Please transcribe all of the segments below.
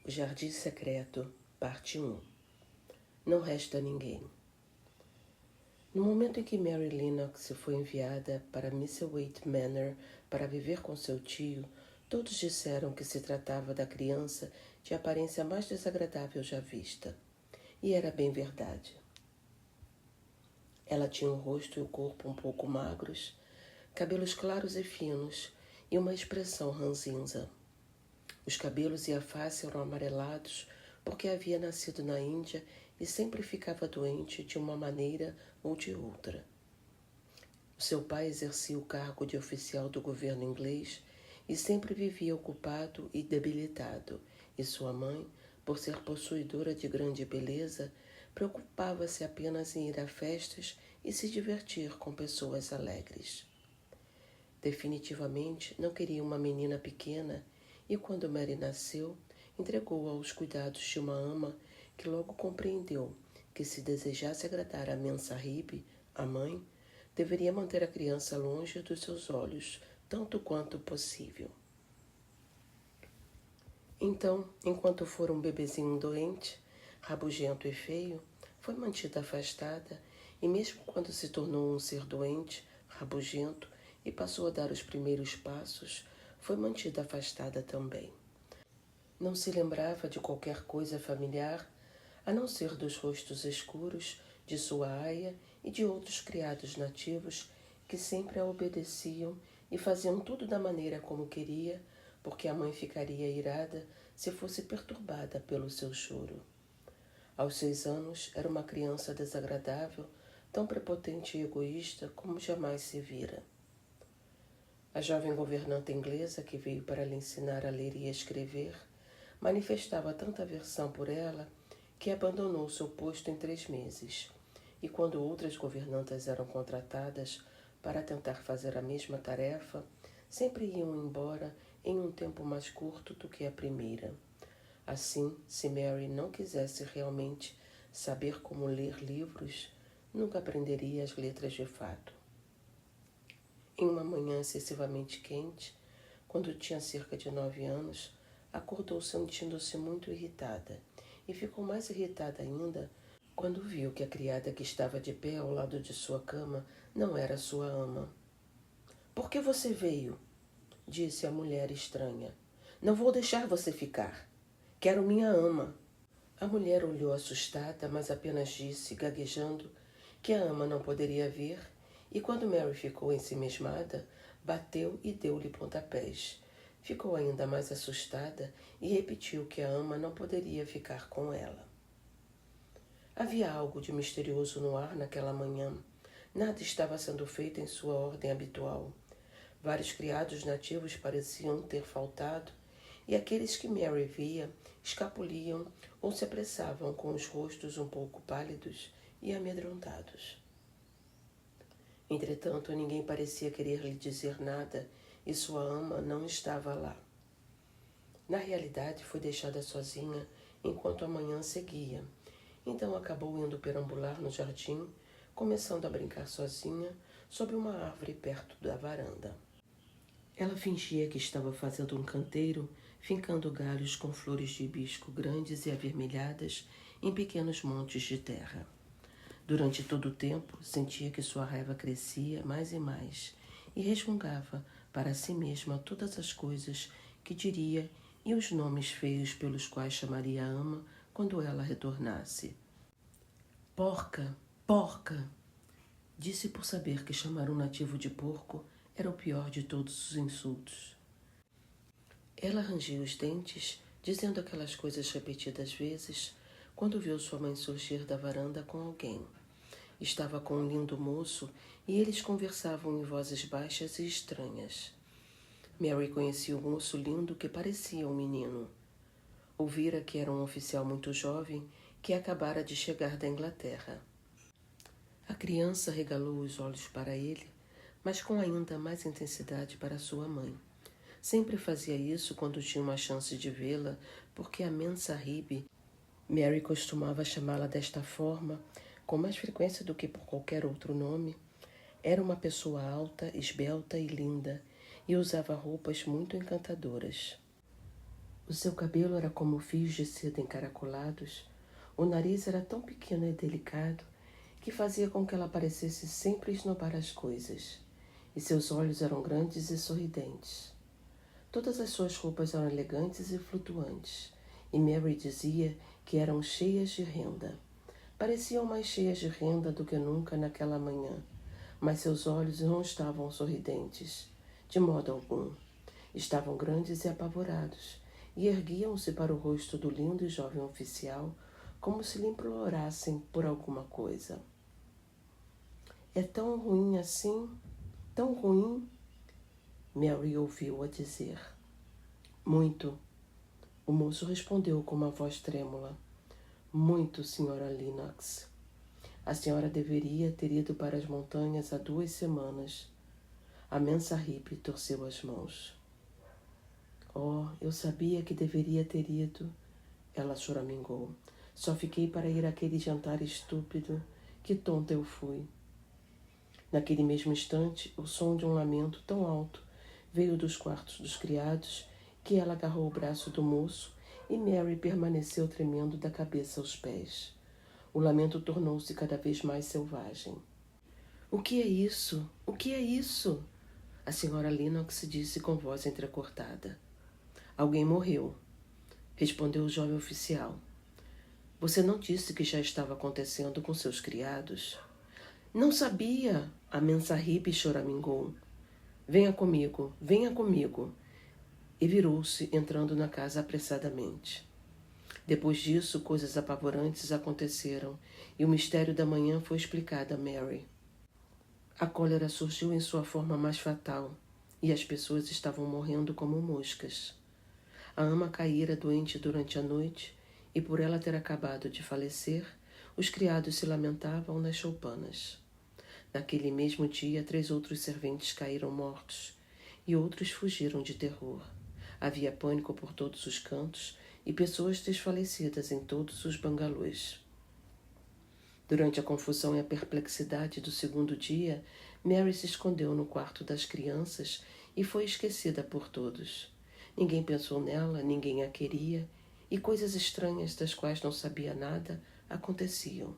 O Jardim Secreto, parte 1. Não resta ninguém. No momento em que Mary Lennox foi enviada para Misselthwaite Manor para viver com seu tio, todos disseram que se tratava da criança de aparência mais desagradável já vista. E era bem verdade. Ela tinha o rosto e o corpo um pouco magros, cabelos claros e finos e uma expressão ranzinza. Os cabelos e a face eram amarelados porque havia nascido na Índia e sempre ficava doente de uma maneira ou de outra. O seu pai exercia o cargo de oficial do governo inglês e sempre vivia ocupado e debilitado, e sua mãe, por ser possuidora de grande beleza, preocupava-se apenas em ir a festas e se divertir com pessoas alegres. Definitivamente não queria uma menina pequena e, quando Mary nasceu, entregou-a aos cuidados de uma ama que logo compreendeu que, se desejasse agradar a Mensahib, a mãe, deveria manter a criança longe dos seus olhos, tanto quanto possível. Então, enquanto for um bebezinho doente, rabugento e feio, foi mantida afastada e, mesmo quando se tornou um ser doente, rabugento e passou a dar os primeiros passos, foi mantida afastada também. Não se lembrava de qualquer coisa familiar, a não ser dos rostos escuros de sua aia e de outros criados nativos que sempre a obedeciam e faziam tudo da maneira como queria, porque a mãe ficaria irada se fosse perturbada pelo seu choro. Aos 6 anos, era uma criança desagradável, tão prepotente e egoísta como jamais se vira. A jovem governanta inglesa, que veio para lhe ensinar a ler e a escrever, manifestava tanta aversão por ela que abandonou seu posto em 3 meses, e quando outras governantas eram contratadas para tentar fazer a mesma tarefa, sempre iam embora em um tempo mais curto do que a primeira. Assim, se Mary não quisesse realmente saber como ler livros, nunca aprenderia as letras de fato. Em uma manhã excessivamente quente, quando tinha cerca de 9 anos, acordou sentindo-se muito irritada e ficou mais irritada ainda quando viu que a criada que estava de pé ao lado de sua cama não era sua ama. "Por que você veio?" disse a mulher estranha. "Não vou deixar você ficar. Quero minha ama." A mulher olhou assustada, mas apenas disse, gaguejando, que a ama não poderia vir, e quando Mary ficou ensimismada, bateu e deu-lhe pontapés. Ficou ainda mais assustada e repetiu que a ama não poderia ficar com ela. Havia algo de misterioso no ar naquela manhã. Nada estava sendo feito em sua ordem habitual. Vários criados nativos pareciam ter faltado, e aqueles que Mary via escapuliam ou se apressavam com os rostos um pouco pálidos e amedrontados. Entretanto, ninguém parecia querer lhe dizer nada e sua ama não estava lá. Na realidade, foi deixada sozinha enquanto a manhã seguia. Então acabou indo perambular no jardim, começando a brincar sozinha sob uma árvore perto da varanda. Ela fingia que estava fazendo um canteiro, fincando galhos com flores de hibisco grandes e avermelhadas em pequenos montes de terra. Durante todo o tempo, sentia que sua raiva crescia mais e mais e resmungava para si mesma todas as coisas que diria e os nomes feios pelos quais chamaria a ama quando ela retornasse. "Porca! Porca!" Disse por saber que chamar um nativo de porco era o pior de todos os insultos. Ela rangia os dentes, dizendo aquelas coisas repetidas vezes, quando viu sua mãe surgir da varanda com alguém. Estava com um lindo moço e eles conversavam em vozes baixas e estranhas. Mary conhecia o moço lindo que parecia um menino. Ouvira que era um oficial muito jovem que acabara de chegar da Inglaterra. A criança regalou os olhos para ele, mas com ainda mais intensidade para sua mãe. Sempre fazia isso quando tinha uma chance de vê-la, porque a Mensahib, Mary costumava chamá-la desta forma, com mais frequência do que por qualquer outro nome, era uma pessoa alta, esbelta e linda, e usava roupas muito encantadoras. O seu cabelo era como fios de seda encaracolados, o nariz era tão pequeno e delicado que fazia com que ela parecesse sempre esnobar as coisas, e seus olhos eram grandes e sorridentes. Todas as suas roupas eram elegantes e flutuantes, e Mary dizia que eram cheias de renda. Pareciam mais cheias de renda do que nunca naquela manhã, mas seus olhos não estavam sorridentes, de modo algum. Estavam grandes e apavorados, e erguiam-se para o rosto do lindo e jovem oficial, como se lhe implorassem por alguma coisa. É tão ruim assim? Tão ruim? Mary ouviu-a dizer. Muito. O moço respondeu com uma voz trêmula. Muito, senhora Lennox. A senhora deveria ter ido para as montanhas há 2 semanas. A Memsahib torceu as mãos. Oh, eu sabia que deveria ter ido. Ela choramingou. Só fiquei para ir àquele jantar estúpido. Que tonta eu fui. Naquele mesmo instante, o som de um lamento tão alto veio dos quartos dos criados que ela agarrou o braço do moço e Mary permaneceu tremendo da cabeça aos pés. O lamento tornou-se cada vez mais selvagem. O que é isso? O que é isso? A senhora Lennox disse com voz entrecortada. Alguém morreu, respondeu o jovem oficial. Você não disse que já estava acontecendo com seus criados? Não sabia, a Memsahib choramingou. Venha comigo, venha comigo. E virou-se, entrando na casa apressadamente. Depois disso, coisas apavorantes aconteceram, e o mistério da manhã foi explicado a Mary. A cólera surgiu em sua forma mais fatal, e as pessoas estavam morrendo como moscas. A ama caíra doente durante a noite, e por ela ter acabado de falecer, os criados se lamentavam nas choupanas. Naquele mesmo dia, 3 outros serventes caíram mortos, e outros fugiram de terror. Havia pânico por todos os cantos e pessoas desfalecidas em todos os bangalôs. Durante a confusão e a perplexidade do 2º dia, Mary se escondeu no quarto das crianças e foi esquecida por todos. Ninguém pensou nela, ninguém a queria, e coisas estranhas das quais não sabia nada aconteciam.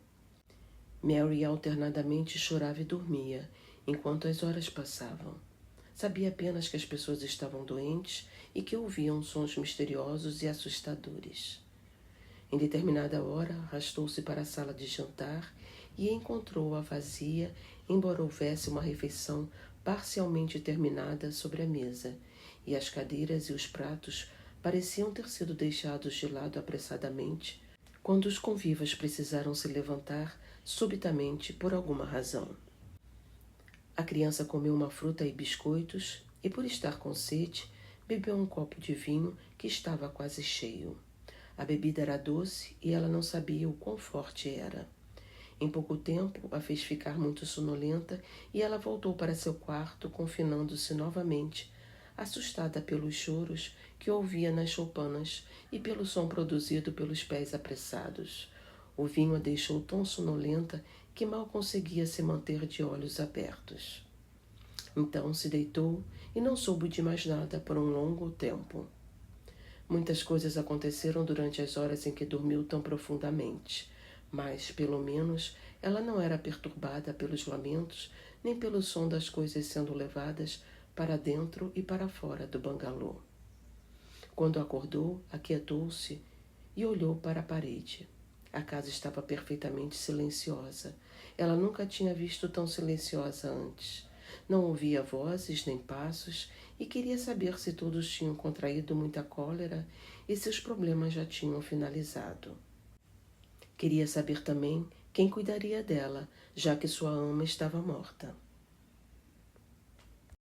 Mary alternadamente chorava e dormia, enquanto as horas passavam. Sabia apenas que as pessoas estavam doentes e que ouviam sons misteriosos e assustadores. Em determinada hora, arrastou-se para a sala de jantar e encontrou-a vazia, embora houvesse uma refeição parcialmente terminada sobre a mesa, e as cadeiras e os pratos pareciam ter sido deixados de lado apressadamente quando os convivas precisaram se levantar subitamente por alguma razão. A criança comeu uma fruta e biscoitos e, por estar com sede, bebeu um copo de vinho que estava quase cheio. A bebida era doce e ela não sabia o quão forte era. Em pouco tempo, a fez ficar muito sonolenta e ela voltou para seu quarto, confinando-se novamente, assustada pelos choros que ouvia nas choupanas e pelo som produzido pelos pés apressados. O vinho a deixou tão sonolenta que mal conseguia se manter de olhos abertos. Então se deitou e não soube de mais nada por um longo tempo. Muitas coisas aconteceram durante as horas em que dormiu tão profundamente, mas, pelo menos, ela não era perturbada pelos lamentos nem pelo som das coisas sendo levadas para dentro e para fora do bangalô. Quando acordou, aquietou-se e olhou para a parede. A casa estava perfeitamente silenciosa. Ela nunca tinha visto tão silenciosa antes. Não ouvia vozes nem passos e queria saber se todos tinham contraído muita cólera e se os problemas já tinham finalizado. Queria saber também quem cuidaria dela, já que sua ama estava morta.